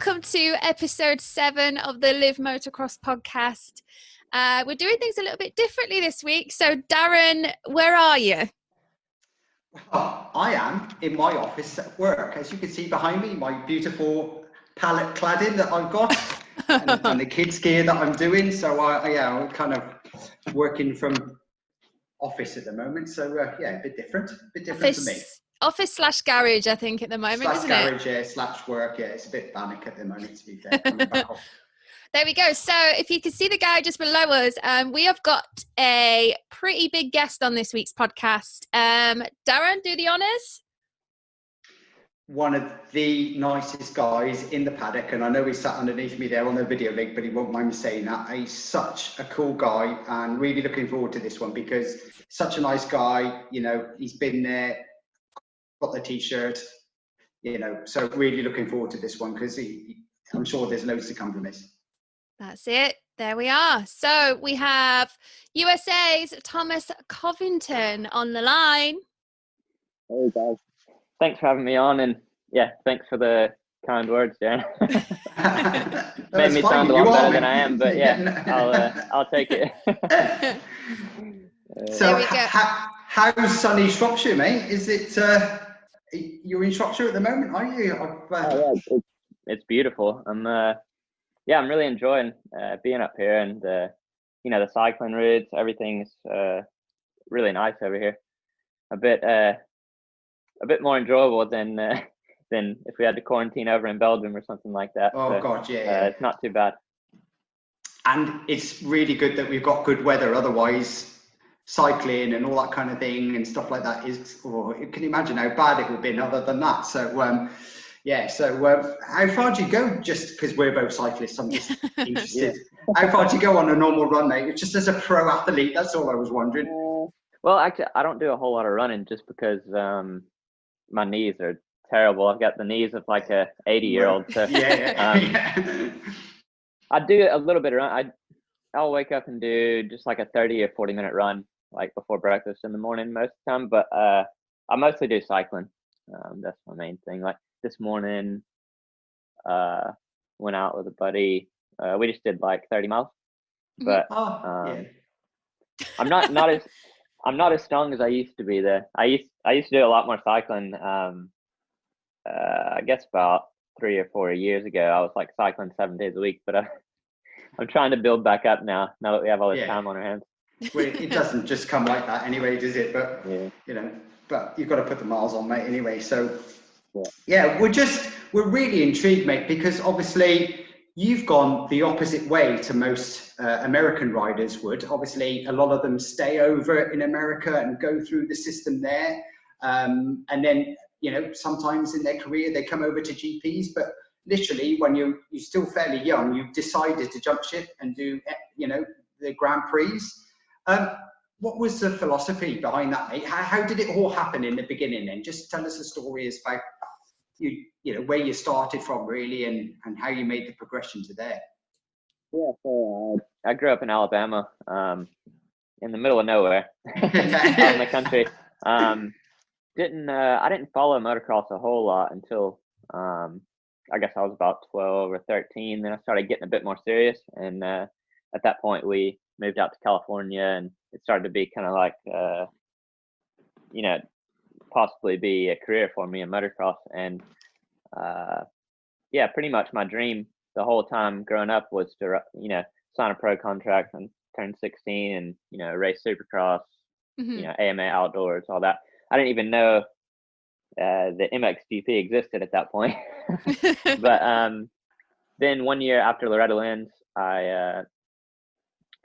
welcome to episode 7 of the Live Motocross podcast. We're doing things a little bit differently this week. So, Darren, where are you? Well, I am in my office at work. As you can see behind me, my beautiful pallet cladding that I've got and the kids' gear that I'm doing. So, I'm kind of working from office at the moment. So, a bit different for me. Office / garage, I think, at the moment, isn't garage, it? / work, it's a bit manic at the moment, to be fair. Coming back off. There we go. So if you can see the guy just below us, we have got a pretty big guest on this week's podcast. Darren, do the honours. One of the nicest guys in the paddock, and I know he's sat underneath me there on the video link, but he won't mind me saying that. He's such a cool guy, and really looking forward to this one because such a nice guy. You know, he's been there, got the t-shirt, so really looking forward to this one because I'm sure there's loads to come from this. That's it. There we are. So we have USA's Thomas Covington on the line. Hey guys, thanks for having me on, and thanks for the kind words, Darren. Made me sound a lot better than I am, but I'll take it. So how's sunny Shropshire, mate? Is it you're in Shropshire at the moment, are you? It's beautiful. I'm really enjoying being up here, and the cycling routes, everything's really nice over here. A bit more enjoyable than if we had to quarantine over in Belgium or something like that. Oh, God, yeah. It's not too bad. And it's really good that we've got good weather. Otherwise, cycling and all that kind of thing and stuff like that you can imagine how bad it would have been other than that. So, how far do you go? Just because we're both cyclists, I'm just interested. How far do you go on a normal run, mate? Just as a pro athlete, that's all I was wondering. Well, actually, I don't do a whole lot of running just because my knees are terrible. I've got the knees of like a 80-year-old. So, I do a little bit of run. I'll wake up and do just like a 30 or 40-minute run, like before breakfast in the morning most of the time. But I mostly do cycling. That's my main thing. Like this morning, went out with a buddy. We just did like 30 miles. But I'm not as strong as I used to be there. I used to do a lot more cycling. I guess about 3 or 4 years ago, I was like cycling 7 days a week. But I'm trying to build back up now that we have all this time on our hands. Well, it doesn't just come like that anyway, does it? But but you've got to put the miles on, mate, anyway. So we're really intrigued, mate, because obviously you've gone the opposite way to most American riders would. Obviously, a lot of them stay over in America and go through the system there, and then sometimes in their career they come over to GPs, but literally when you're still fairly young, you've decided to jump ship and do the Grand Prix. What was the philosophy behind that, mate? How did it all happen in the beginning? And just tell us the story about where you started from, really, and how you made the progression to there. Yeah, so I grew up in Alabama, in the middle of nowhere, out in the country. I didn't follow motocross a whole lot until I guess I was about 12 or 13. Then I started getting a bit more serious, and at that point we moved out to California, and it started to be kind of like possibly be a career for me in motocross. And pretty much my dream the whole time growing up was to sign a pro contract and turn 16 and race Supercross, AMA outdoors, all that. I didn't even know the MXGP existed at that point. But then 1 year after Loreto Lynch, I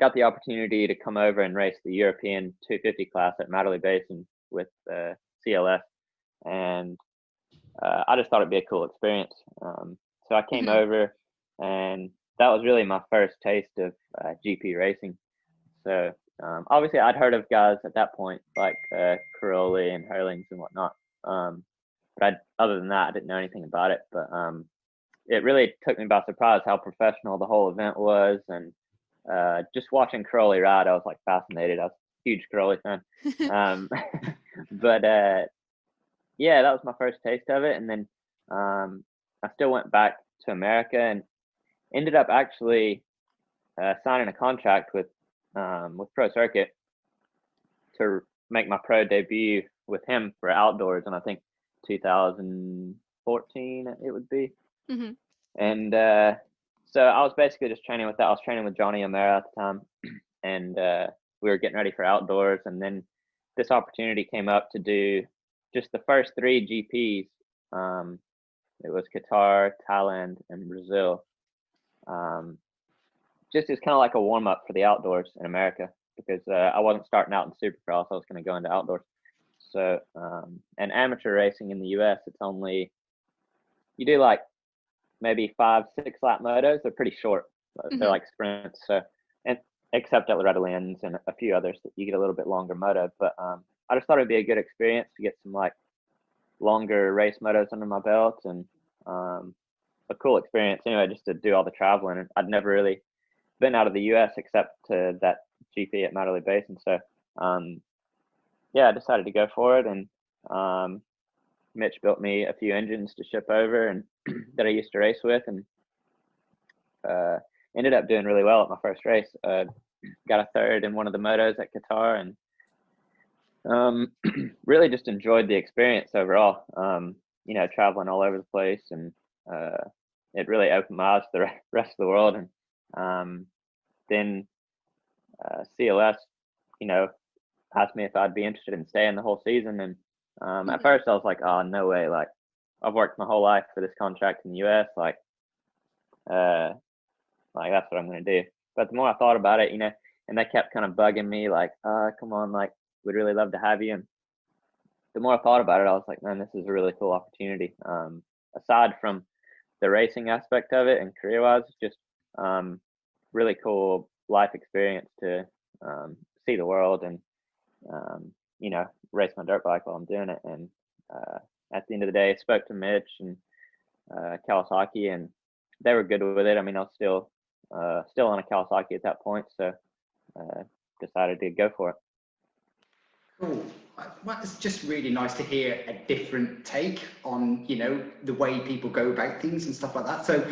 got the opportunity to come over and race the European 250 class at Matterley Basin with CLS, and I just thought it'd be a cool experience. So I came over, and that was really my first taste of GP racing. So obviously I'd heard of guys at that point like Caroli and Hurlings and whatnot, but other than that I didn't know anything about it. But it really took me by surprise how professional the whole event was, and just watching Caroli ride, I was like fascinated. I was a huge Caroli fan. But that was my first taste of it. And then I still went back to America, and ended up actually signing a contract with Pro Circuit to make my pro debut with him for outdoors, and I think 2014 it would be. Mm-hmm. And so I was basically just training with that. I was training with Johnny O'Mara at the time, and we were getting ready for outdoors. And then this opportunity came up to do just the first 3 GPs. It was Qatar, Thailand, and Brazil. Just as kind of like a warm up for the outdoors in America, because I wasn't starting out in Supercross. I was going to go into outdoors. So, and amateur racing in the US, it's only, you do like maybe 5-6 lap motos. They're pretty short. Mm-hmm. They're like sprints. So, and except at Loreto Lynch and a few others, that you get a little bit longer moto. But I just thought it'd be a good experience to get some like longer race motos under my belt, and a cool experience anyway, just to do all the traveling. And I'd never really been out of the US except to that GP at Matterley Basin. So, yeah, I decided to go for it, and Mitch built me a few engines to ship over and that I used to race with, and ended up doing really well at my first race. Got a third in one of the motos at Qatar, and really just enjoyed the experience overall. You know, traveling all over the place, and it really opened my eyes to the rest of the world. And then CLS, you know, asked me if I'd be interested in staying the whole season. And at first I was like, oh, no way. Like, I've worked my whole life for this contract in the US. Like that's what I'm going to do. But the more I thought about it, you know, and they kept kind of bugging me like, come on, like, we'd really love to have you. And the more I thought about it, I was like, man, this is a really cool opportunity. Aside from the racing aspect of it and career-wise, just really cool life experience to see the world and, you know, race my dirt bike while I'm doing it. And at the end of the day, I spoke to Mitch and Kawasaki, and they were good with it. I mean, I was still on a Kawasaki at that point, so decided to go for it. Cool. Well, it's just really nice to hear a different take on, you know, the way people go about things and stuff like that. So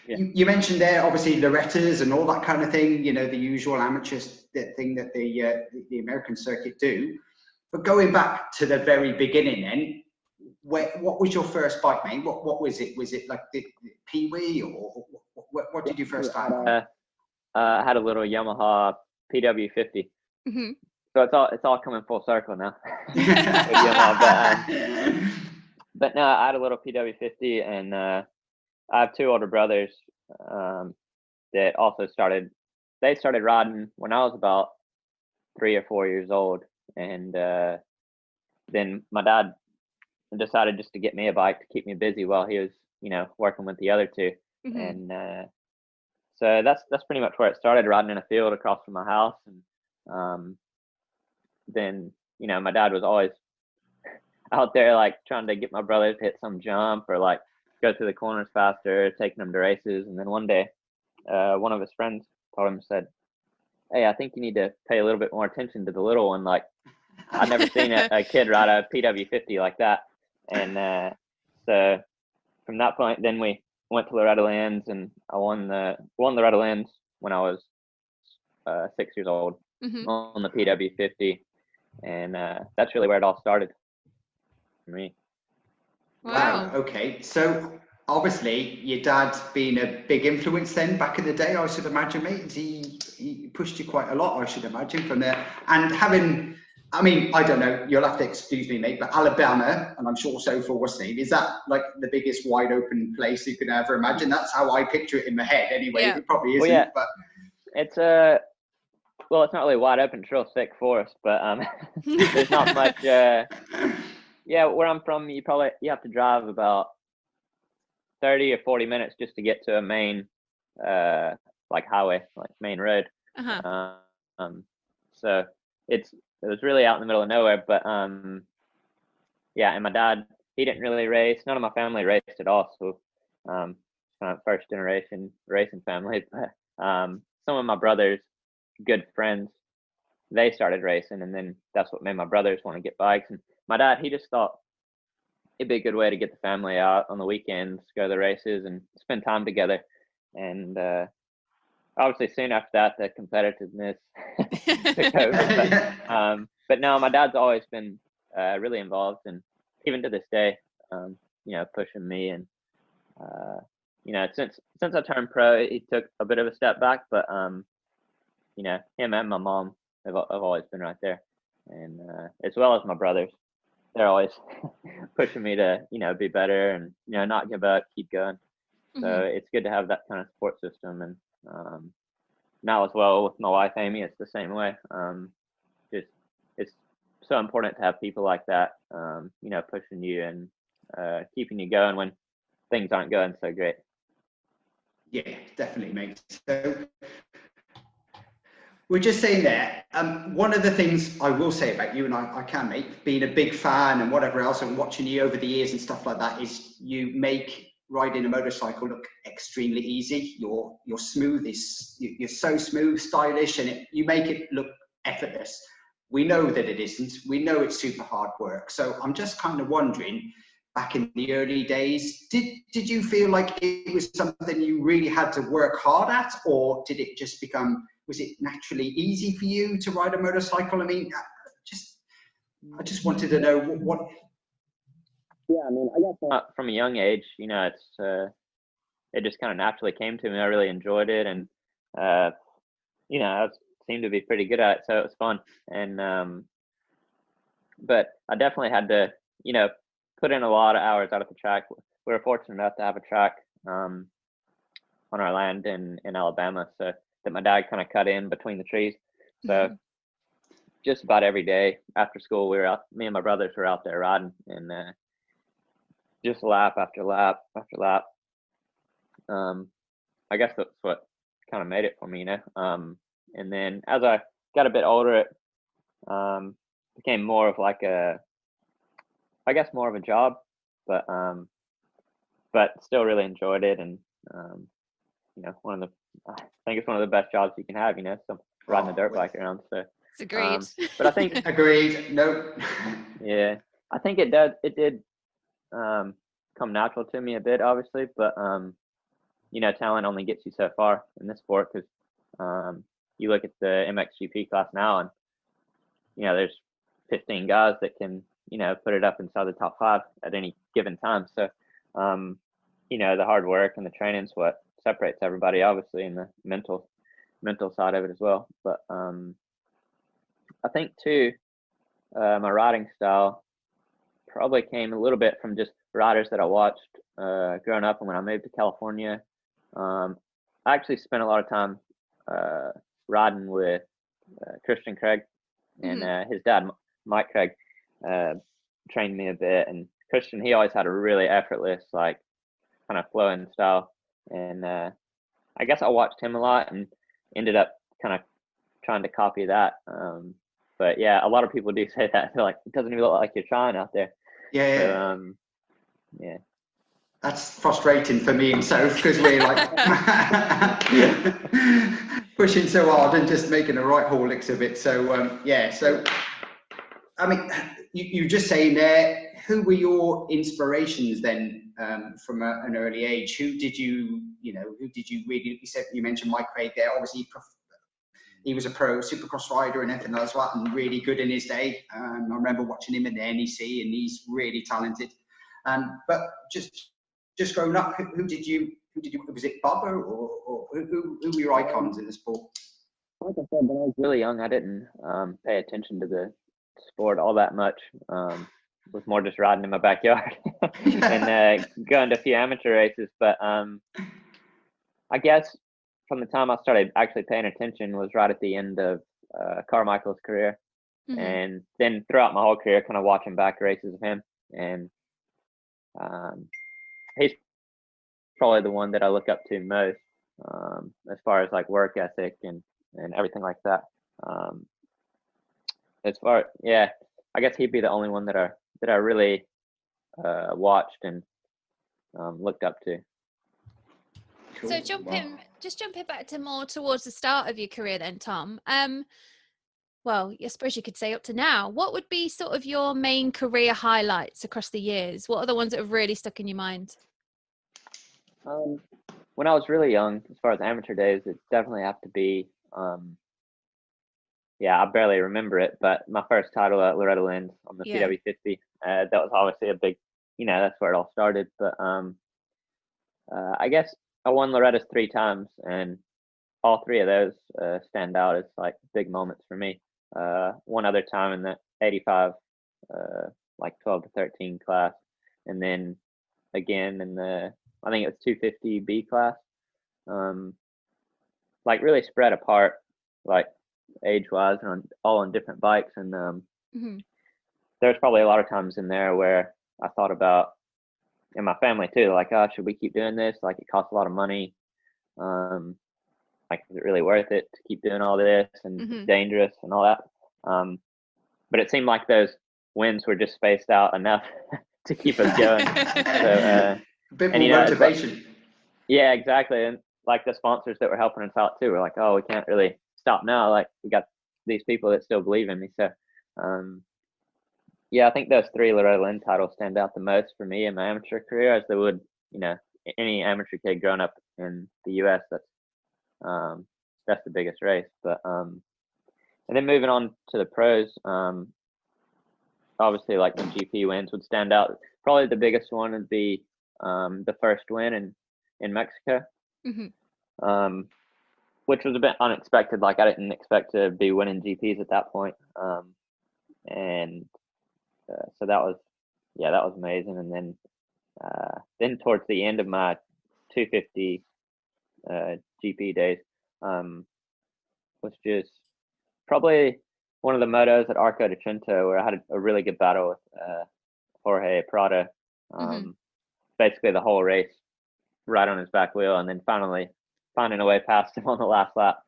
yeah. You mentioned there, obviously, Loretos and all that kind of thing, you know, the usual amateur thing that the American circuit do. But going back to the very beginning then, what was your first bike, mate? What was it? Was it like the Pee-wee, or what did you first have? I had a little Yamaha PW50. Mm-hmm. So it's all coming full circle now. But no, I had a little PW50, and I have 2 older brothers that also started riding when I was about 3 or 4 years old, and then my dad decided just to get me a bike to keep me busy while he was, you know, working with the other 2. Mm-hmm. And so that's pretty much where it started, riding in a field across from my house. And then, you know, my dad was always out there like trying to get my brother to hit some jump or like go through the corners faster, taking them to races. And then one day, one of his friends told him, said, "Hey, I think you need to pay a little bit more attention to the little one." Like, I'd never seen a kid ride a PW50 like that. And so from that point, then we went to Loreto Lynch, and I won Loreto Lynch when I was 6 years old. Mm-hmm. On the PW50. And that's really where it all started for me. Wow. Okay. So obviously your dad being a big influence then back in the day, I should imagine, mate. He pushed you quite a lot, I should imagine, from there. And having, I mean, I don't know, you'll have to excuse me, mate, but Alabama, and I'm sure Sophie was saying, is that like the biggest wide open place you could ever imagine? That's how I picture it in my head anyway. Yeah. It probably isn't, well, yeah. But it's well, it's not really wide open, it's real thick forest, but there's not much. Yeah, where I'm from, you have to drive about 30 or 40 minutes just to get to a main, like highway, like main road. Uh-huh. So it was really out in the middle of nowhere. But yeah, and my dad, he didn't really race. None of my family raced at all. So kind of first generation racing family. But some of my brothers, good friends, they started racing, and then that's what made my brothers want to get bikes. And my dad, he just thought it'd be a good way to get the family out on the weekends, go to the races, and spend time together. And obviously, soon after that, the competitiveness took over. But no, my dad's always been really involved, and even to this day, pushing me. And since I turned pro, he took a bit of a step back, but him and my mom have always been right there, and as well as my brothers, they're always pushing me to be better and not give up, keep going. So it's good to have that kind of support system. And now as well with my wife Amy, it's the same way. It's so important to have people like that, pushing you and keeping you going when things aren't going so great. Yeah, definitely, mate. So we're just saying there, one of the things I will say about you, and I can, mate, being a big fan and whatever else, and watching you over the years and stuff like that, is you make riding a motorcycle look extremely easy. You're smooth, you're so smooth, stylish, and you make it look effortless. We know that it isn't. We know it's super hard work. So I'm just kind of wondering, back in the early days, did you feel like it was something you really had to work hard at, or did it just become, was it naturally easy for you to ride a motorcycle? I mean, I just wanted to know what. Yeah, I mean, I guess from a young age, it just kind of naturally came to me. I really enjoyed it, and I seemed to be pretty good at it, so it was fun. And but I definitely had to, put in a lot of hours out at the track. We were fortunate enough to have a track on our land in Alabama, so that my dad kind of cut in between the trees. So just about every day after school, we were out. Me and my brothers were out there riding, and just lap after lap after lap. I guess that's what kind of made it for me, and then as I got a bit older, it became more of like more of a job, but still really enjoyed it. And I think it's one of the best jobs you can have, so riding a dirt bike around. So it's agreed. But I think agreed. No. Yeah, I think it did come natural to me a bit, obviously, but talent only gets you so far in this sport, because you look at the MXGP class now, and there's 15 guys that can put it up inside the top 5 at any given time. So the hard work and the training is what separates everybody, obviously, and the mental side of it as well. But I think too, my riding style probably came a little bit from just riders that I watched growing up. And when I moved to California, I actually spent a lot of time riding with Christian Craig, and his dad, Mike Craig, trained me a bit. And Christian, he always had a really effortless, like, kind of flowing style. And I guess I watched him a lot and ended up kind of trying to copy that. But yeah, a lot of people do say that. They're like, it doesn't even look like you're trying out there. Yeah. So, yeah. That's frustrating for me and Soph, because we're like pushing so hard and just making the right haulix of it. So So I mean, you just saying there, who were your inspirations then from an early age? Who did you really? You mentioned Mike Craig there. Obviously, he was a pro Supercross rider and everything like that, and really good in his day. I remember watching him in the NEC, and he's really talented. But just growing up, who did you? Was it Bubba, or who were your icons in the sport? Like I said, when I was really young, I didn't pay attention to the sport all that much. Was more just riding in my backyard and going to a few amateur races. But I guess from the time I started actually paying attention was right at the end of Carmichael's career, and then throughout my whole career, kind of watching back races of him. And he's probably the one that I look up to most as far as like work ethic and everything like that. I guess he'd be the only one that I really watched and looked up to. Cool. So jumping back to more towards the start of your career then, Tom. Well, I suppose you could say up to now. What would be sort of your main career highlights across the years? What are the ones that have really stuck in your mind? When I was really young, as far as amateur days, it definitely have to be, I barely remember it, but my first title at Loreto Lynch on the PW50, that was obviously a big, that's where it all started. But I guess I won Loretta's 3 times, and all 3 of those stand out as like big moments for me. One other time in the 85, like 12 to 13 class, and then again in the, I think it was 250B class. Like really spread apart, like age-wise, and all on different bikes. And there's probably a lot of times in there where I thought about, and my family too, like, oh, should we keep doing this? Like, it costs a lot of money. Like, is it really worth it to keep doing all this? And it's dangerous and all that. But it seemed like those wins were just spaced out enough to keep us going. So, a bit more motivation. Yeah, exactly. And like the sponsors that were helping us out too were like, oh, we can't really stop now. Like, we got these people that still believe in me. So, I think those 3 Loreto Lynch titles stand out the most for me in my amateur career, as they would, any amateur kid growing up in the U.S. That's the biggest race. But and then moving on to the pros, obviously like the GP wins would stand out. Probably the biggest one would be the first win in Mexico, which was a bit unexpected. Like, I didn't expect to be winning GPs at that point. And so that was amazing. And then towards the end of my 250 GP days, was just probably one of the motos at Arco de Trento, where I had a really good battle with Jorge Prado. Basically the whole race right on his back wheel, and then finally finding a way past him on the last lap,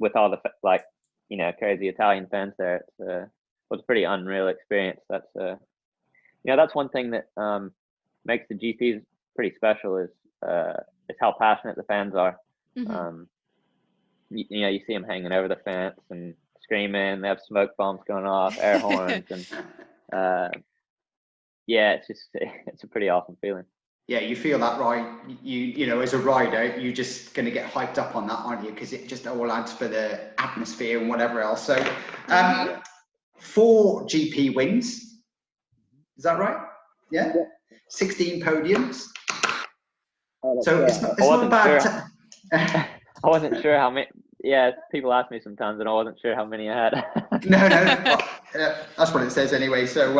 with all the crazy Italian fans there. It was a pretty unreal experience. That's one thing that makes the GPs pretty special, is how passionate the fans are. You see them hanging over the fence and screaming. They have smoke bombs going off, air horns, and it's a pretty awesome feeling. Yeah, you feel that, right? You as a rider, you're just going to get hyped up on that, aren't you? Because it just all adds for the atmosphere and whatever else. So, 4 GP wins. Is that right? Yeah. 16 podiums. So it's not bad. Sure. I wasn't sure how many. Yeah, people ask me sometimes, and I wasn't sure how many I had. No. That's what it says anyway. So,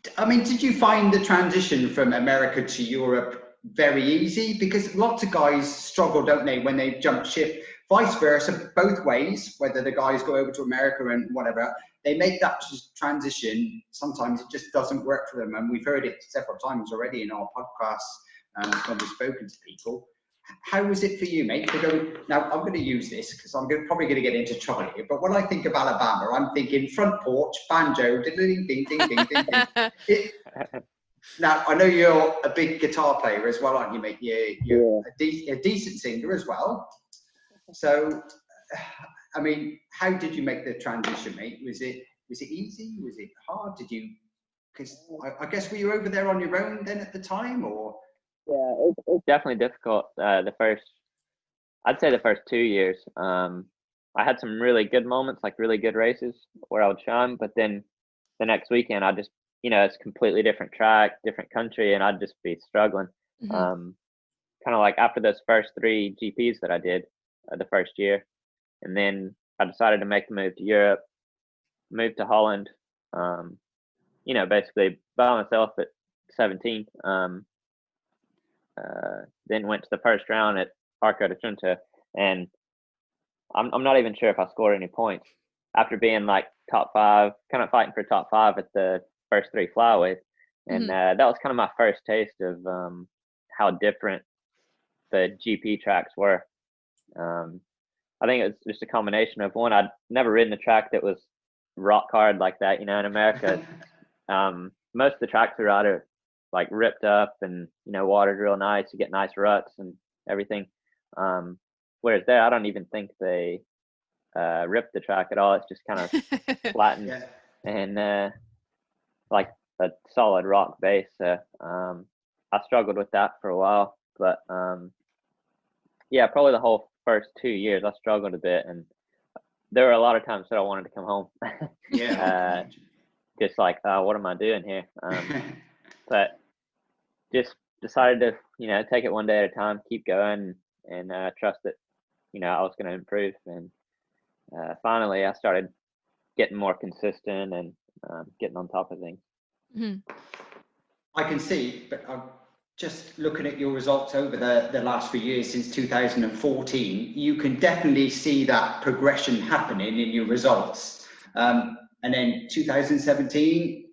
did you find the transition from America to Europe very easy? Because lots of guys struggle, don't they, when they jump ship, vice versa, both ways, whether the guys go over to America and whatever, they make that transition. Sometimes it just doesn't work for them. And we've heard it several times already in our podcasts when we've spoken to people. How was it for you, mate? Now, I'm going to use this because I'm probably going to get into trouble here. But when I think of Alabama, I'm thinking front porch, banjo, ding, ding, ding, ding, ding. Now, I know you're a big guitar player as well, aren't you, mate? You're a decent singer as well. So, how did you make the transition, mate? Was it easy? Was it hard? Because I guess were you over there on your own then at the time, or? Yeah, it's definitely difficult. I'd say the first 2 years. I had some really good moments, like really good races where I would shine, but then the next weekend I just, it's a completely different track, different country, and I'd just be struggling. Kind of like after those first 3 GPs that I did the first year, and then I decided to make the move to Europe, moved to Holland, basically by myself at 17. Then went to the first round at Arco de Trento, and I'm not even sure if I scored any points after being like top 5, kind of fighting for top 5 at the first 3 flyaways. And that was kind of my first taste of how different the GP tracks were. I think it was just a combination of, one, I'd never ridden a track that was rock hard like that. In America, most of the tracks we ride are like ripped up and water's real nice. You get nice ruts and everything. Whereas there, I don't even think they rip the track at all. It's just kind of flattened and like a solid rock base. So I struggled with that for a while, but yeah, probably the whole first 2 years I struggled a bit, and there were a lot of times that I wanted to come home. Just like, what am I doing here? But just decided to, you know, take it one day at a time, keep going, and trust that, you know, I was going to improve. And finally, I started getting more consistent and getting on top of things. I can see, but I'm just looking at your results over the last few years since 2014, you can definitely see that progression happening in your results. And then 2017,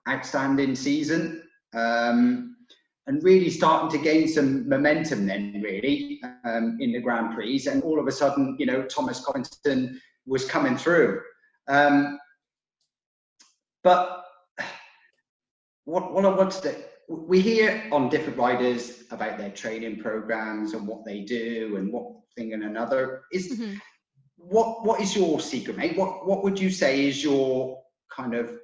outstanding season, and really starting to gain some momentum then, really, in the Grand Prix. And all of a sudden, you know, Thomas Covington was coming through. But what I wanted to, we hear on different riders about their training programs and what they do and what thing and another. Is what is your secret, mate? What would you say is your kind of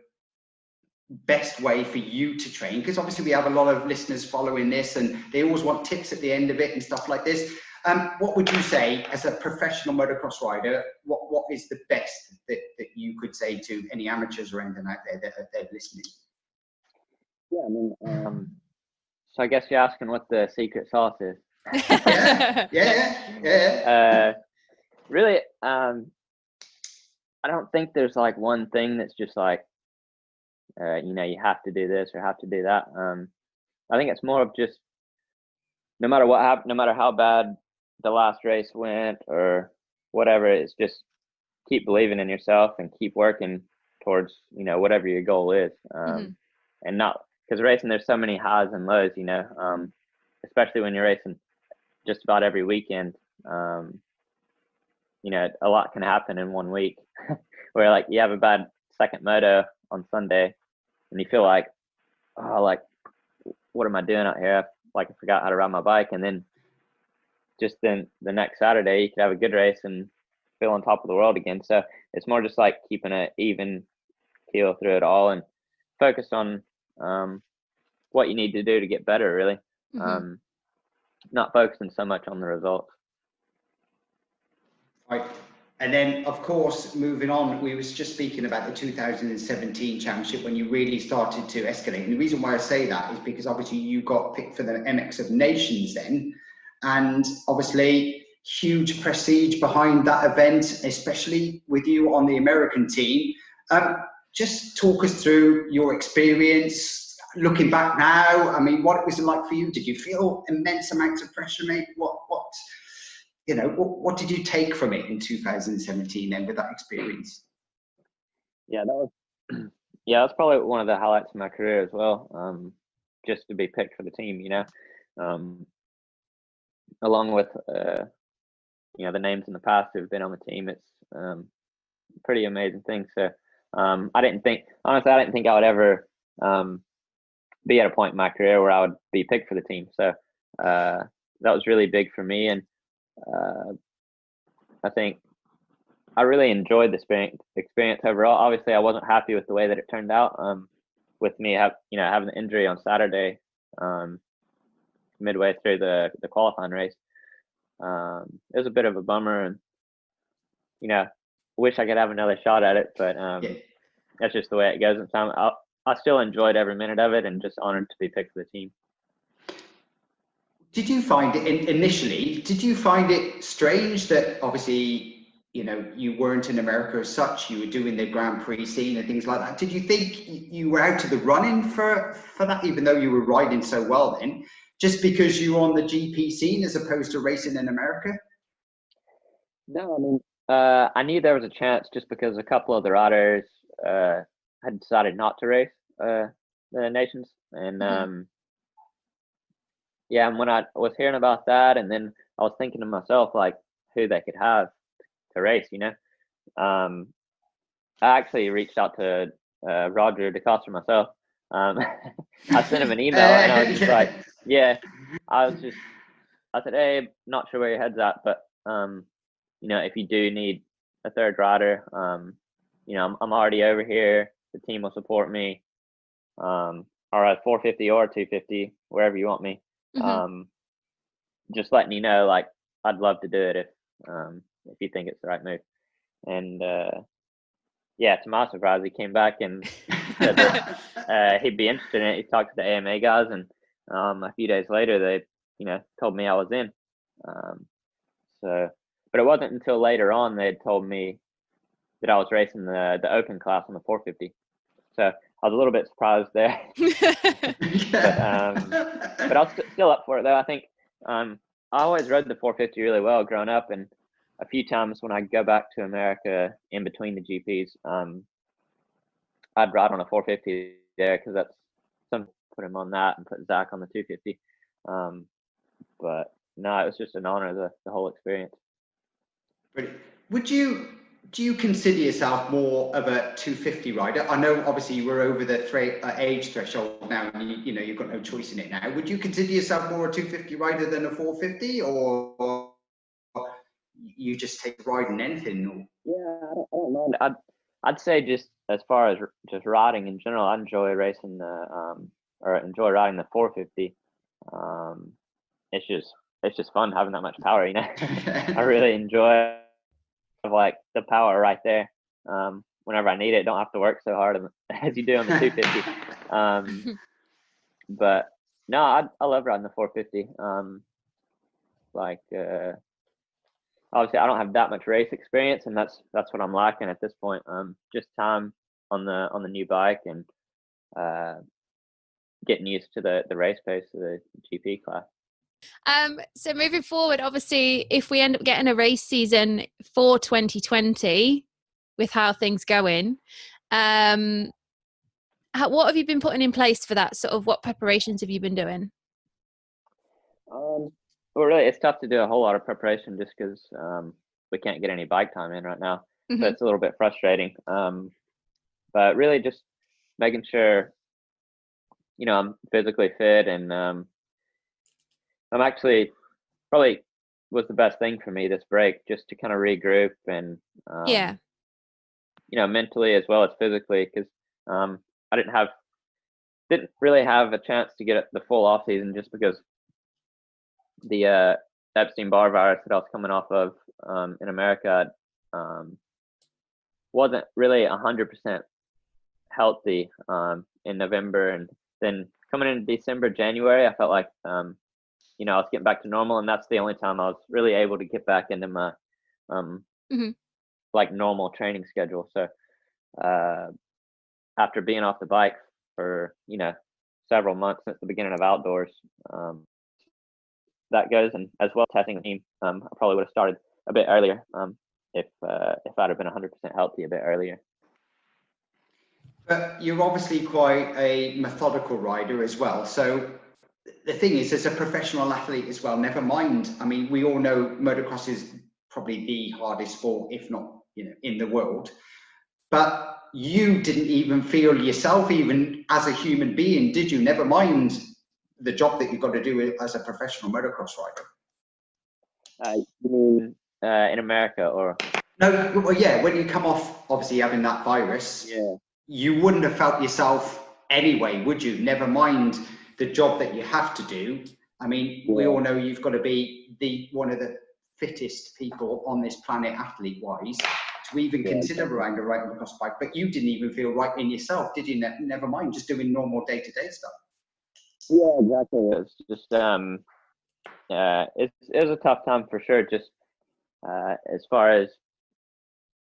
best way for you to train? Because obviously we have a lot of listeners following this and they always want tips at the end of it and stuff like this. What would you say as a professional motocross rider, what is the best that you could say to any amateurs or anything out there that are listening? Yeah, I mean, so I guess you're asking what the secret sauce is. Yeah. Really, I don't think there's like one thing that's just like, you know, you have to do this or have to do that. I think it's more of just no matter what happened, no matter how bad the last race went or whatever, it's just keep believing in yourself and keep working towards, you know, whatever your goal is. And not, because racing, there's so many highs and lows, you know, especially when you're racing just about every weekend. You know, a lot can happen in 1 week where like you have a bad second moto on Sunday and you feel like, oh, like, what am I doing out here? Like I forgot how to ride my bike. And then just then the next Saturday, you could have a good race and feel on top of the world again. So it's more just like keeping an even keel through it all and focus on what you need to do to get better, really. Not focusing so much on the results. Right. And then, of course, moving on, we was just speaking about the 2017 championship when you really started to escalate. And the reason why I say that is because obviously you got picked for the MX of Nations then, and obviously huge prestige behind that event, especially with you on the American team. Just talk us through your experience looking back now. I mean, what was it like for you? Did you feel immense amounts of pressure, mate? You know, what did you take from it in 2017 then with that experience? Yeah, that's probably one of the highlights of my career as well. Just to be picked for the team, you know, along with you know, the names in the past who've been on the team. It's pretty amazing thing. So I didn't think I would ever be at a point in my career where I would be picked for the team. So that was really big for me, and I think I really enjoyed the experience overall. Obviously, I wasn't happy with the way that it turned out. With me, having the injury on Saturday, midway through the qualifying race, it was a bit of a bummer, and you know, wish I could have another shot at it, but that's just the way it goes. And I still enjoyed every minute of it, and just honored to be picked for the team. Did you find it initially? Did you find it strange that obviously, you know, you weren't in America as such? You were doing the Grand Prix scene and things like that. Did you think you were out of the running for that, even though you were riding so well then, just because you were on the GP scene as opposed to racing in America? No, I mean, I knew there was a chance just because a couple of the riders had decided not to race the nations, and yeah, and when I was hearing about that, and then I was thinking to myself, like, who they could have to race, you know. I actually reached out to Roger DeCoster myself. I sent him an email, and I was just like, I said, hey, not sure where your head's at, but, you know, if you do need a third rider. I'm already over here. The team will support me. Or at 450 or 250, wherever you want me. Just letting you know, like, I'd love to do it if you think it's the right move. And to my surprise, he came back and said that he'd be interested in it. He talked to the AMA guys, and a few days later, they told me I was in. But it wasn't until later on they had told me that I was racing the open class on the 450. So I was a little bit surprised there. but I was still up for it, though. I think I always rode the 450 really well growing up, and a few times when I go back to America in between the GPs, I'd ride on a 450 there because that's some put him on that and put Zach on the 250. But no, it was just an honor, the whole experience. Do you consider yourself more of a 250 rider? I know obviously you were over the age threshold now, and you've got no choice in it now. Would you consider yourself more a 250 rider than a 450, or you just take riding anything? Yeah, I don't mind. I'd say just as far as just riding in general, I enjoy racing enjoy riding the 450. It's just fun having that much power, I really enjoy like the power right there. Whenever I need it, don't have to work so hard as you do on the 250. But no, I love riding the 450. Obviously I don't have that much race experience, and that's what I'm lacking at this point. Just time on the new bike and getting used to the race pace of the GP class. So moving forward, obviously, if we end up getting a race season for 2020 with how things going, what have you been putting in place for that? Sort of what preparations have you been doing? Well, really, it's tough to do a whole lot of preparation just because we can't get any bike time in right now. So it's a little bit frustrating. But really just making sure, I'm physically fit, and I'm actually probably was the best thing for me this break, just to kind of regroup and mentally as well as physically, because I didn't really have a chance to get the full off season just because the Epstein-Barr virus that I was coming off of in America wasn't really 100% healthy in November, and then coming into December, January, I felt like I was getting back to normal, and that's the only time I was really able to get back into my like normal training schedule. So after being off the bike for several months since the beginning of outdoors, that goes, and as well testing the team, I probably would have started a bit earlier if I'd have been 100% healthy a bit earlier. But you're obviously quite a methodical rider as well. So the thing is, as a professional athlete as well, never mind. I mean, we all know motocross is probably the hardest sport, if not, in the world. But you didn't even feel yourself, even as a human being, did you? Never mind the job that you've got to do as a professional motocross rider. You mean in America, or? No, well, yeah, when you come off, obviously, having that virus, you wouldn't have felt yourself anyway, would you? Never mind the job that you have to do. I mean, we all know you've got to be one of the fittest people on this planet, athlete-wise, to even consider riding a motocross bike. But you didn't even feel right in yourself, did you? Never mind just doing normal day-to-day stuff. Yeah, exactly. It's just it was a tough time for sure. Just as far as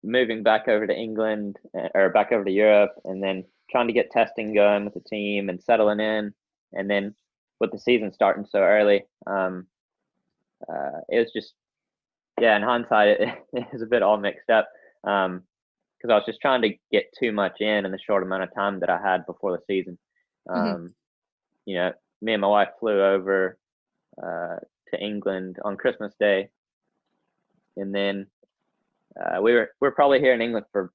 moving back over to England or back over to Europe, and then trying to get testing going with the team and settling in, and then with the season starting so early, it was just, in hindsight, it was a bit all mixed up, because I was just trying to get too much in the short amount of time that I had before the season. Me and my wife flew over to England on Christmas Day, and then we're probably here in England for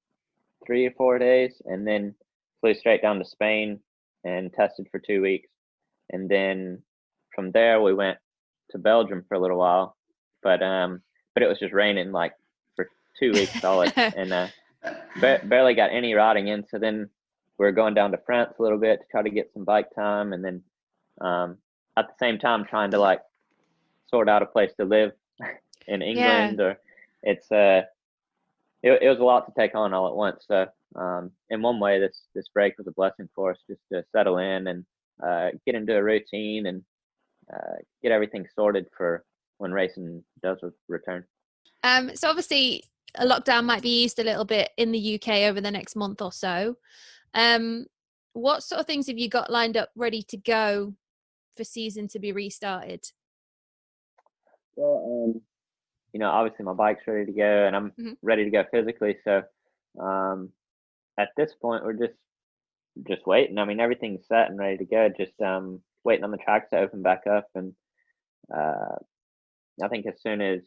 3 or 4 days, and then flew straight down to Spain and tested for 2 weeks, and then from there we went to Belgium for a little while, but it was just raining like for 2 weeks solid, and barely got any riding in. So then we're going down to France a little bit to try to get some bike time, and then at the same time trying to like sort out a place to live in England. Or it was a lot to take on all at once. So in one way, this break was a blessing for us, just to settle in and get into a routine and get everything sorted for when racing does return. So obviously a lockdown might be eased a little bit in the UK over the next month or so. What sort of things have you got lined up ready to go for season to be restarted? Well, obviously my bike's ready to go, and I'm ready to go physically. So at this point, we're just waiting. I mean, everything's set and ready to go. Just waiting on the tracks to open back up, and I think as soon as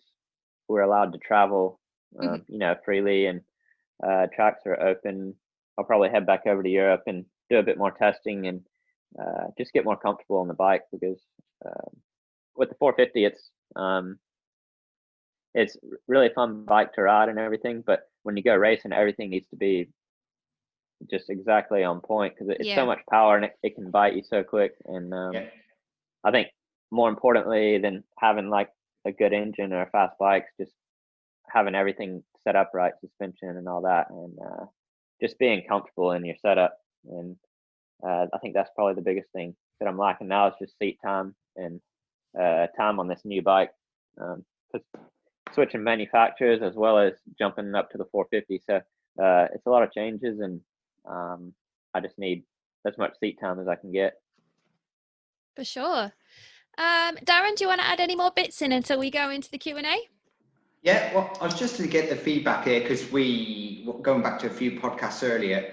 we're allowed to travel, freely, and tracks are open, I'll probably head back over to Europe and do a bit more testing and just get more comfortable on the bike, because with the 450, it's really a fun bike to ride and everything, but when you go racing, everything needs to be just exactly on point, because it's so much power and it can bite you so quick. And I think more importantly than having like a good engine or a fast bike, just having everything set up right, suspension and all that, and just being comfortable in your setup. And I think that's probably the biggest thing that I'm lacking now, is just seat time and time on this new bike. Because switching manufacturers as well as jumping up to the 450, so it's a lot of changes, and I just need as much seat time as I can get. For sure. Darren, do you want to add any more bits in until we go into the Q&A? Yeah, well, I was just to get the feedback here, because going back to a few podcasts earlier,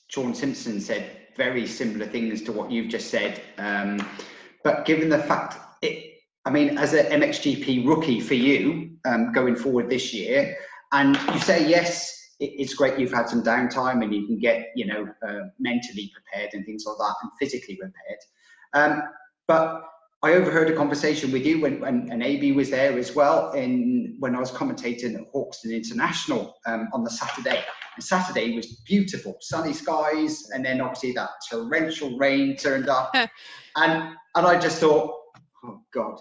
Sean Simpson said very similar things to what you've just said. But given the fact, as an MXGP rookie for you going forward this year, and you say, yes, it's great you've had some downtime and you can get, mentally prepared and things like that, and physically prepared. But I overheard a conversation with you when AB was there as well, when I was commentating at Hawkston International on the Saturday. And Saturday was beautiful, sunny skies, and then obviously that torrential rain turned up. And I just thought, oh God,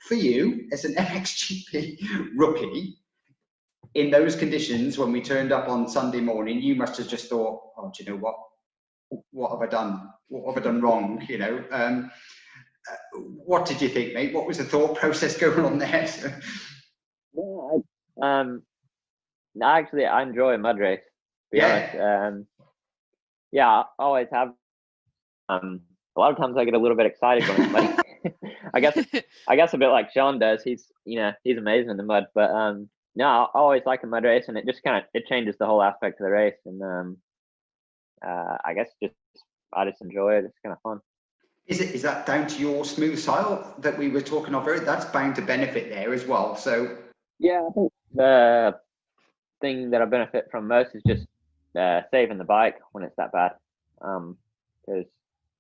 for you as an MXGP rookie, in those conditions, when we turned up on Sunday morning, you must have just thought, oh, do you know what? What have I done? What have I done wrong? What did you think, mate? What was the thought process going on there? Actually, I enjoy a mud race, to be honest. I always have. A lot of times I get a little bit excited when it's muddy. I guess a bit like Sean does. He's amazing in the mud, but no, I always like a mud race, and it just it changes the whole aspect of the race, and I guess I just enjoy it. It's kind of fun. Is that down to your smooth style that we were talking of earlier? That's bound to benefit there as well. So yeah, I think the thing that I benefit from most is just saving the bike when it's that bad, because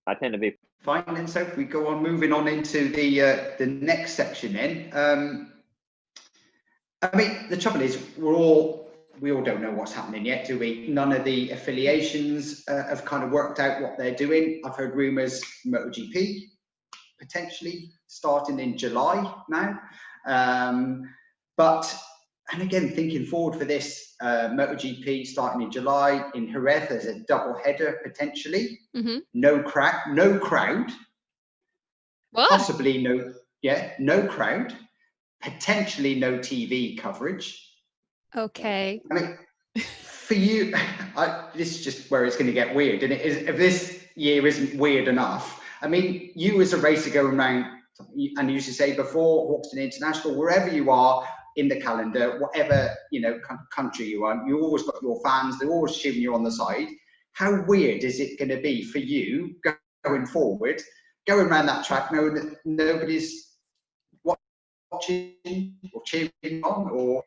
I tend to be fine. And so if we go on, moving on into the next section, then the trouble is we all don't know what's happening yet, do we? None of the affiliations have kind of worked out what they're doing. I've heard rumours MotoGP potentially starting in July now. And again, thinking forward for this, MotoGP starting in July in Jerez, there's a double header potentially. No crowd. What? Possibly no crowd. Potentially no TV coverage. Okay. For you, this is just where it's going to get weird. And if this year isn't weird enough, you as a racer going around, and you used to say before, Hawkston International, wherever you are in the calendar, whatever country you are, you always got your fans, they're always cheering you on the side. How weird is it going to be for you going forward, going around that track, knowing that nobody's watching or cheering on, or?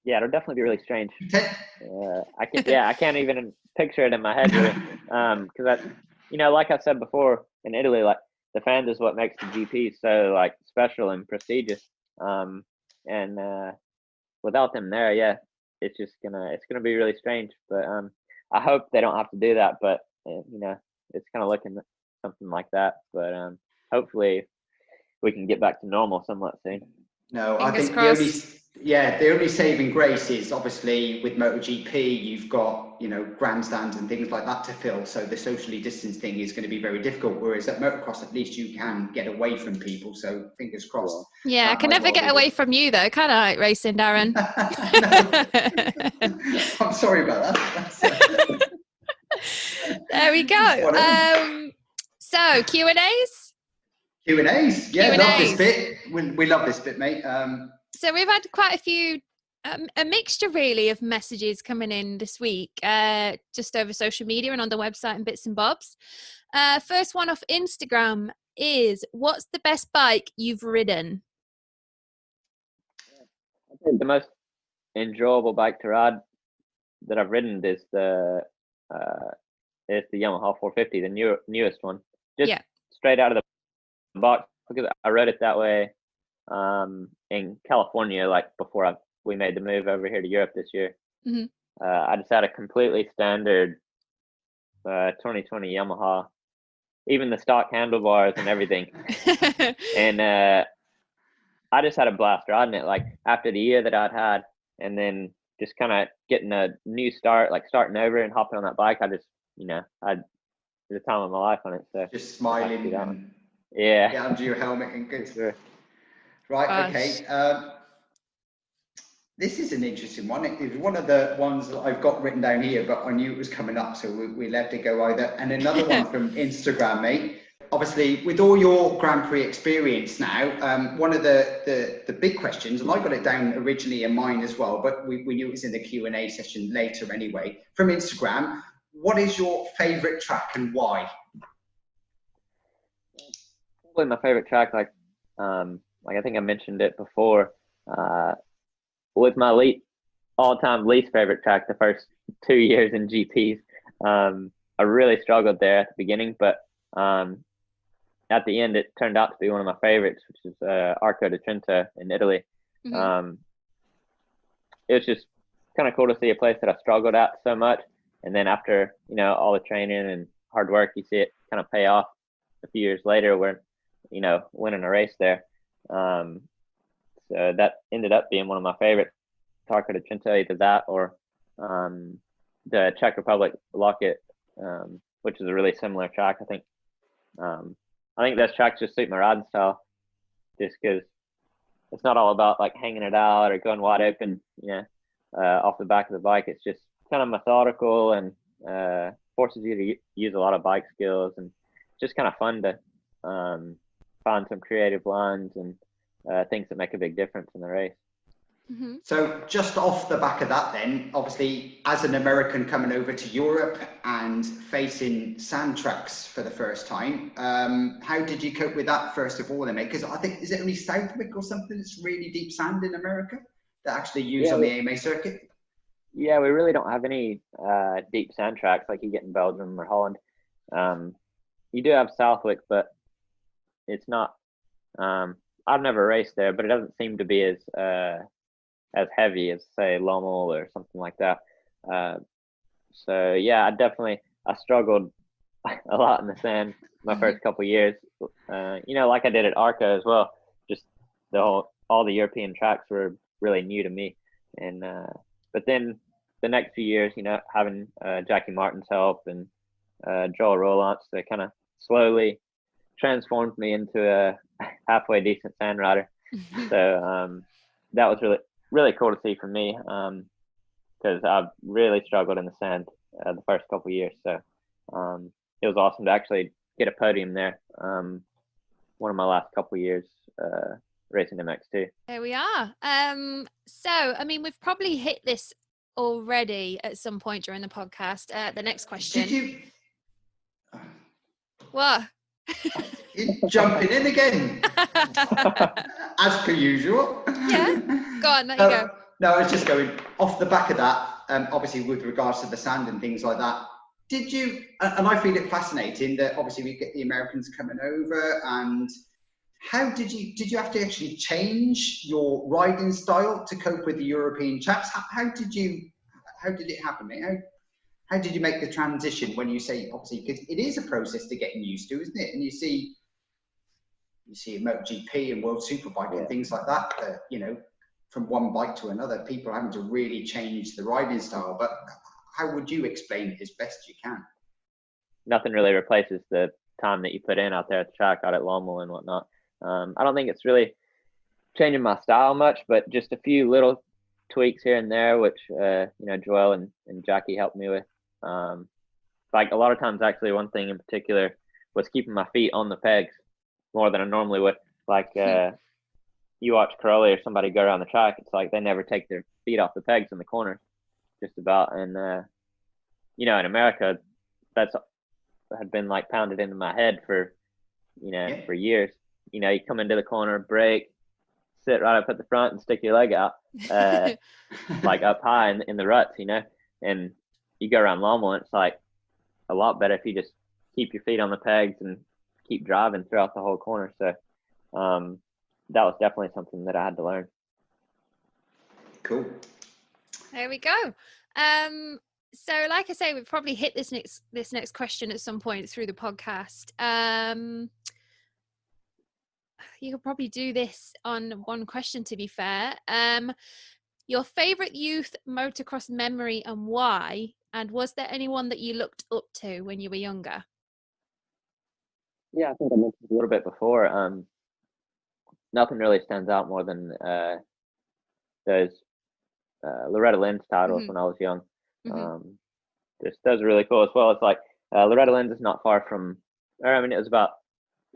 Yeah, it'll definitely be really strange. I can't even picture it in my head, really. Because like I said before, in Italy, like the fans is what makes the GP so like special and prestigious. And without them there, yeah, it's gonna be really strange. But I hope they don't have to do that. But it's kind of looking something like that. But hopefully we can get back to normal somewhat soon. No, Fingers I think crossed. the only saving grace is obviously with MotoGP, you've got, grandstands and things like that to fill. So the socially distanced thing is going to be very difficult. Whereas at Motocross, at least you can get away from people. So fingers crossed. Yeah, I can never get away from you though, can I, racing Darren? I'm sorry about that. There we go. So Q&As? Q&As. Yeah, Q&As. love this bit. We love this bit, mate. So we've had quite a few, a mixture really of messages coming in this week, just over social media and on the website and bits and bobs. First one off Instagram is, what's the best bike you've ridden? I think the most enjoyable bike to ride that I've ridden is the Yamaha 450, the newest one. Just straight out of the box, because I rode it that way in California, like before we made the move over here to Europe this year. Mm-hmm. I just had a completely standard 2020 Yamaha, even the stock handlebars and everything. And I just had a blast riding it, like after the year that I'd had, and then just kind of getting a new start, like starting over and hopping on that bike. I just, I had the time of my life on it. So just smiling and get under your helmet and good. Sure. Right, Gosh. okay. This is an interesting one. It was one of the ones that I've got written down here, but I knew it was coming up, so we let it go either. And another one from Instagram, mate. Obviously, with all your Grand Prix experience now, one of the big questions, and I got it down originally in mine as well, but we knew it was in the Q&A session later anyway, from Instagram. What is your favourite track and why? Probably my favourite track, like I think I mentioned it before, with my all-time least favourite track, the first 2 years in GPs. I really struggled there at the beginning, but at the end, it turned out to be one of my favorites, which is Arco di Trento in Italy. Mm-hmm. It was just kind of cool to see a place that I struggled at so much. And then after, all the training and hard work, you see it kind of pay off a few years later where, winning a race there. So that ended up being one of my favorites, Arco di Trento, either that or the Czech Republic Locket, which is a really similar track, I think. I think those tracks just suit my riding style, just because it's not all about like hanging it out or going wide open, off the back of the bike. It's just kind of methodical and forces you to use a lot of bike skills, and just kind of fun to find some creative lines and things that make a big difference in the race. Mm-hmm. So just off the back of that then, obviously as an American coming over to Europe and facing sand tracks for the first time, how did you cope with that first of all then, mate? Because I think, is it only Southwick or something that's really deep sand in America that actually use on the AMA circuit? Yeah, we really don't have any deep sand tracks like you get in Belgium or Holland. You do have Southwick, but it's not, I've never raced there, but it doesn't seem to be as heavy as say Lommel or something like that. So yeah, I struggled a lot in the sand my first couple of years. Like I did at Arco as well. Just all the European tracks were really new to me, and but then the next few years, having Jackie Martin's help and Joel Rollants, they kind of slowly transformed me into a halfway decent sand rider. So that was really cool to see for me, because I've really struggled in the sand the first couple of years. So it was awesome to actually get a podium there. One of my last couple of years racing MX2. There we are. So, I mean, we've probably hit this already at some point during the podcast. The next question. Did you? What? You're jumping in again, as per usual. Yeah, go on, there you go. No, I was just going off the back of that, obviously with regards to the sand and things like that. Did you, and I find it fascinating that obviously we get the Americans coming over and how did you have to actually change your riding style to cope with the European chaps? How did it happen, mate? How did you make the transition when you say, obviously, because it is a process to getting used to, isn't it? And you see MotoGP and World Superbike and things like that, you know, from one bike to another, people having to really change the riding style. But how would you explain it as best you can? Nothing really replaces the time that you put in out there at the track, out at Lommel and whatnot. I don't think it's really changing my style much, but just a few little tweaks here and there, which you know, Joel and Jackie helped me with. Like a lot of times, actually, one thing in particular was keeping my feet on the pegs more than I normally would. Like you watch Crowley or somebody go around the track, it's like they never take their feet off the pegs in the corner, just about. And you know, in America, that's had been like pounded into my head for, you know, for years. You know, you come into the corner, brake, sit right up at the front and stick your leg out, like up high in the ruts, you know. And you go around Lommel, and it's like a lot better if you just keep your feet on the pegs and keep driving throughout the whole corner. So that was definitely something that I had to learn. Cool. There we go. So like I say, we've probably hit this next question at some point through the podcast. You could probably do this on one question, to be fair. Your favorite youth motocross memory and why? And was there anyone that you looked up to when you were younger? Yeah, I think I mentioned a little bit before. Nothing really stands out more than those Loreto Lynch titles when I was young. Just those are really cool as well. It's like Loreto Lynch is not far from, or I mean, it was about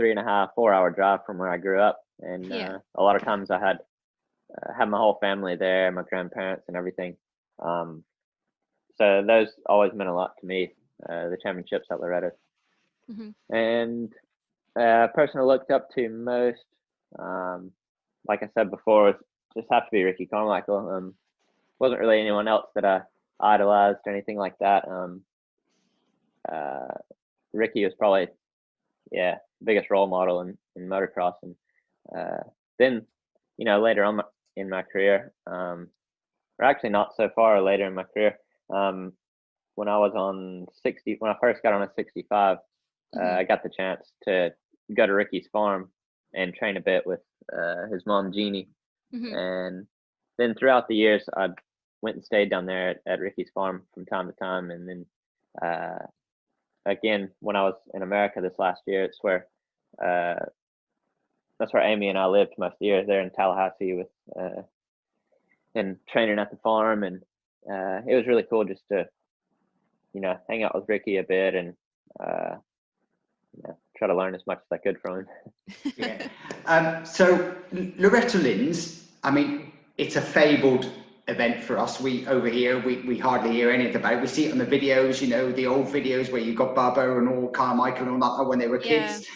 3.5, 4 hour drive from where I grew up, and a lot of times I had my whole family there, my grandparents and everything. So those always meant a lot to me, the championships at Loreto. And person I looked up to most, like I said before, just have to be Ricky Carmichael. Wasn't really anyone else that I idolized or anything like that. Ricky was probably, the biggest role model in motocross. And then, you know, later on in my career, or actually not so far later in my career, when I was on 60, when I first got on a 65, I got the chance to go to Ricky's farm and train a bit with his mom, Jeannie. And then throughout the years, I went and stayed down there at Ricky's farm from time to time. And then again, when I was in America this last year, it's where that's where Amy and I lived most of the year, there in Tallahassee with and training at the farm. And it was really cool just to, you know, hang out with Ricky a bit and you know, try to learn as much as I could from him. So Loreto Lynch, I mean, it's a fabled event for us. We over here, we hardly hear anything about it. We see it on the videos, you know, the old videos where you got Bubba and all Carmichael and all that when they were kids.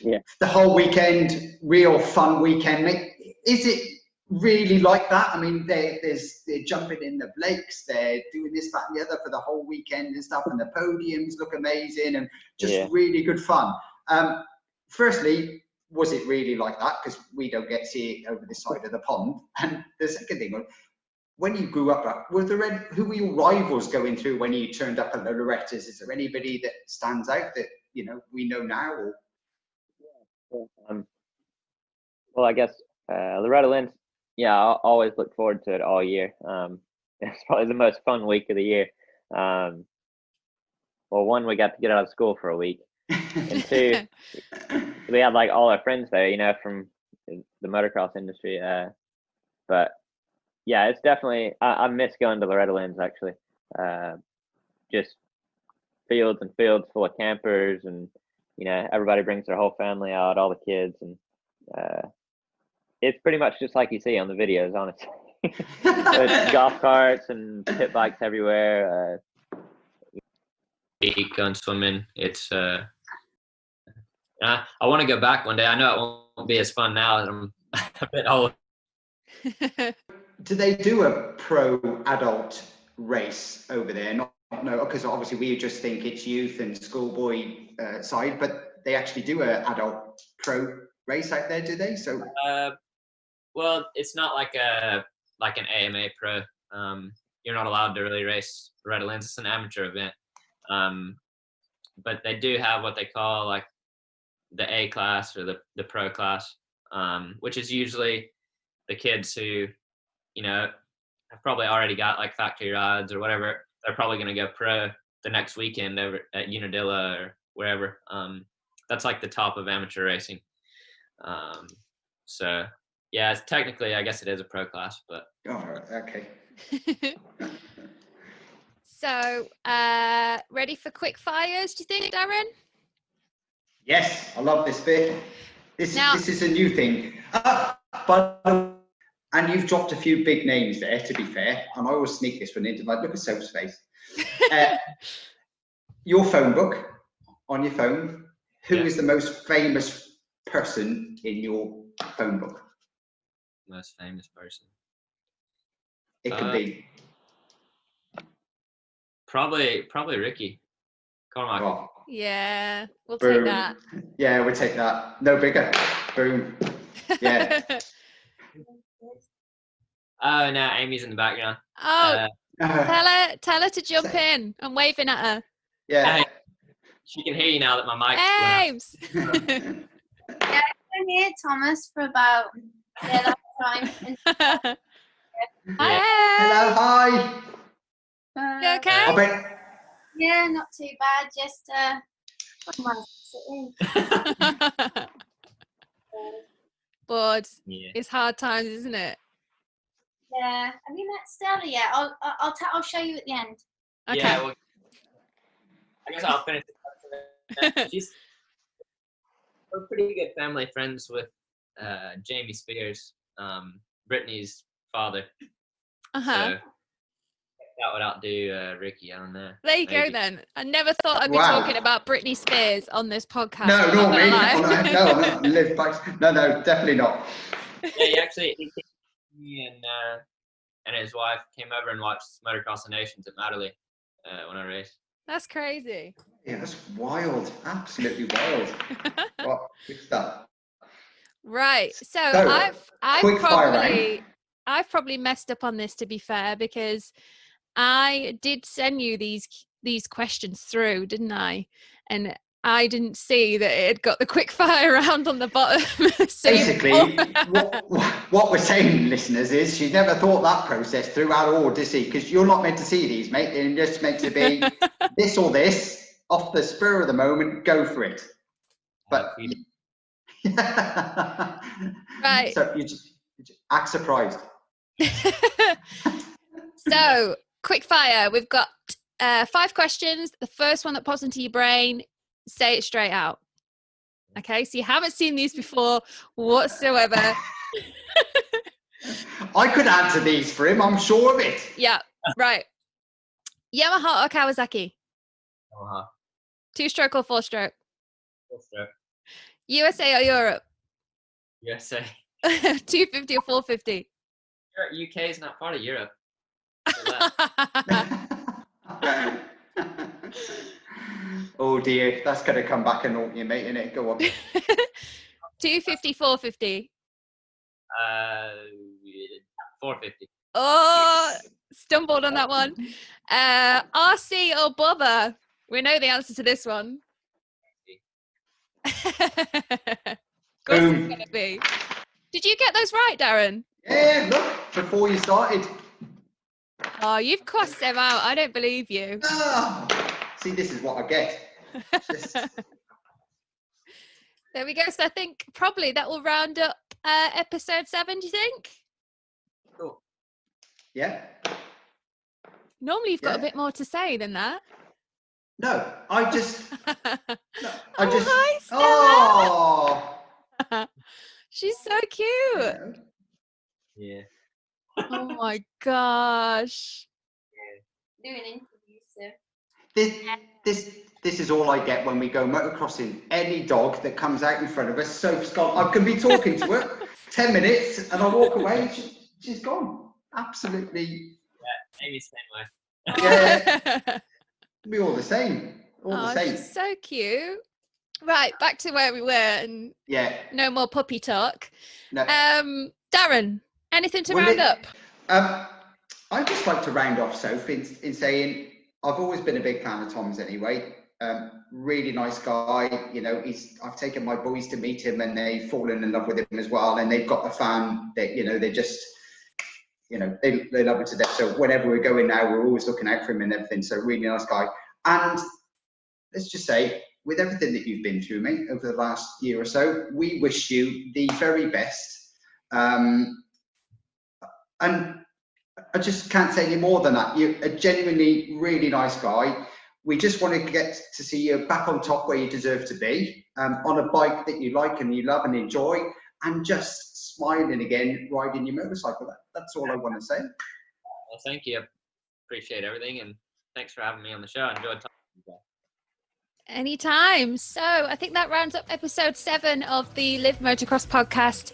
The whole weekend, real fun weekend. Is it really like that? I mean, they're jumping in the lakes, they're doing this, that, and the other for the whole weekend and stuff, and the podiums look amazing and just really good fun. Firstly, was it really like that? Because we don't get to see it over this side of the pond. And the second thing, when you grew up, who were your rivals going through when you turned up at the Loretos? Is there anybody that stands out that, you know, we know now? Or? Well, I guess Loreto Lynch, I always look forward to it all year. It's probably the most fun week of the year. Well, one, we got to get out of school for a week. And two, we had like all our friends there, you know, from the motocross industry. But yeah, it's definitely, I miss going to Loreto Lynch actually. Just fields and fields full of campers, and, you know, everybody brings their whole family out, all the kids, and it's pretty much just like you see on the videos, honestly. There's golf carts and pit bikes everywhere. Going swimming. It's I want to go back one day. I know it won't be as fun now as I'm a bit old. Do they do a pro adult race over there? No, because obviously we just think it's youth and schoolboy side, but they actually do a adult pro race out there, do they? So well, it's not like an AMA Pro. You're not allowed to really race Loreto Lynch. It's an amateur event. But they do have what they call like the A class or the pro class, which is usually the kids who, you know, have probably already got like factory rides or whatever. They're probably going to go pro the next weekend over at Unadilla or wherever. That's like the top of amateur racing. So yeah, it's technically, I guess it is a pro class, but. Oh, okay. So, ready for quick fires, do you think, Darren? Yes, I love this bit. This is a new thing. And you've dropped a few big names there, to be fair. And I always sneak this one in. Like, look at Soph's face. Your phone book, on your phone, who is the most famous person in your phone book? Most famous person? It could be. Probably Ricky. Carmichael. Oh, Yeah, we'll boom. take that. Yeah, we'll take that. No bigger. Boom. Yeah. Oh no, Amy's in the background. Oh, tell her to jump in. I'm waving at her. Yeah. She can hear you now that my mic's Ames. Yeah, I've been here, Thomas, for about that time. Hi. Hello, hi. You okay? Yeah, not too bad. Just come on, sit in. Bored. Yeah. It's hard times, isn't it? Yeah. Have you met Stella yet? I'll show you at the end. Okay. Yeah, well, I guess I'll finish. We're pretty good family friends with Jamie Spears, Brittany's father. Uh-huh. So that would outdo Ricky. I don't know. There you Maybe. go then. I never thought I'd be talking about Britney Spears on this podcast. No, I'm not not me. gonna lie. No, live back. No, definitely not. Yeah, he and his wife came over and watched Motocross of Nations at Matterley when I raced. That's crazy. Yeah, that's wild. Absolutely wild. What? Good stuff. Right. So I've probably messed up on this, to be fair, because I did send you these questions through, didn't I? And I didn't see that it had got the quick fire round on the bottom. So basically, what we're saying, listeners, is she never thought that process through at all, did she? Because you're not meant to see these, mate. They're just meant to be this or this, off the spur of the moment, go for it. But right. So you just act surprised. So, quick fire. We've got 5 questions. The first one that pops into your brain, say it straight out. Okay, so you haven't seen these before whatsoever. I could answer these for him, I'm sure of it. Yeah, right. Yamaha or Kawasaki? Yamaha. 2-stroke or 4-stroke? 4-stroke. USA or Europe? USA. 250 or 450? UK is not part of Europe. Oh dear, that's going to come back and haunt you, mate, innit? Go on. 250, 450? 450. Oh, stumbled on that one. RC or Bubba? We know the answer to this one. Of course it's going to be. Did you get those right, Darren? Yeah, look, before you started. Oh, you've crossed them out. I don't believe you. Oh, see, this is what I get. There we go. So I think probably that will round up episode 7, do you think? Cool. Yeah. Normally you've got a bit more to say than that. No, I just... Hi, Stella. Oh! She's so cute. Yeah. Oh my gosh. Doing interviews, so. This is all I get when we go motocrossing. Any dog that comes out in front of us, Soph's gone. I can be talking to her 10 minutes and I walk away. She's gone. Absolutely. Yeah, Amy's same way. Yeah. We all the same. All the same. She's so cute. Right, back to where we were, and no more puppy talk. No. Darren, anything to round up? I'd just like to round off, Sophie, in saying I've always been a big fan of Tom's anyway. Really nice guy. You know, I've taken my boys to meet him, and they've fallen in love with him as well. And they've got a fan that, you know, they just, you know, they love him to death. So whenever we're going now, we're always looking out for him and everything. So really nice guy. And let's just say, with everything that you've been through, mate, over the last year or so, we wish you the very best. And I just can't say any more than that. You're a genuinely really nice guy. We just want to get to see you back on top where you deserve to be, on a bike that you like and you love and enjoy, and just smiling again, riding your motorcycle. That's all I want to say. Well, thank you. Appreciate everything, and thanks for having me on the show. I enjoyed talking to you guys. Anytime. So I think that rounds up episode 7 of the Live Motocross podcast.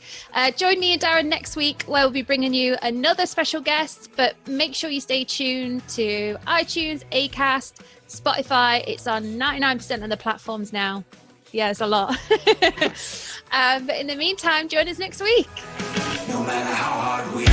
Join me and Darren next week, where we'll be bringing you another special guest, but make sure you stay tuned to iTunes, Acast, Spotify. It's on 99% of the platforms now. Yeah, it's a lot. But in the meantime, join us next week. No matter how hard we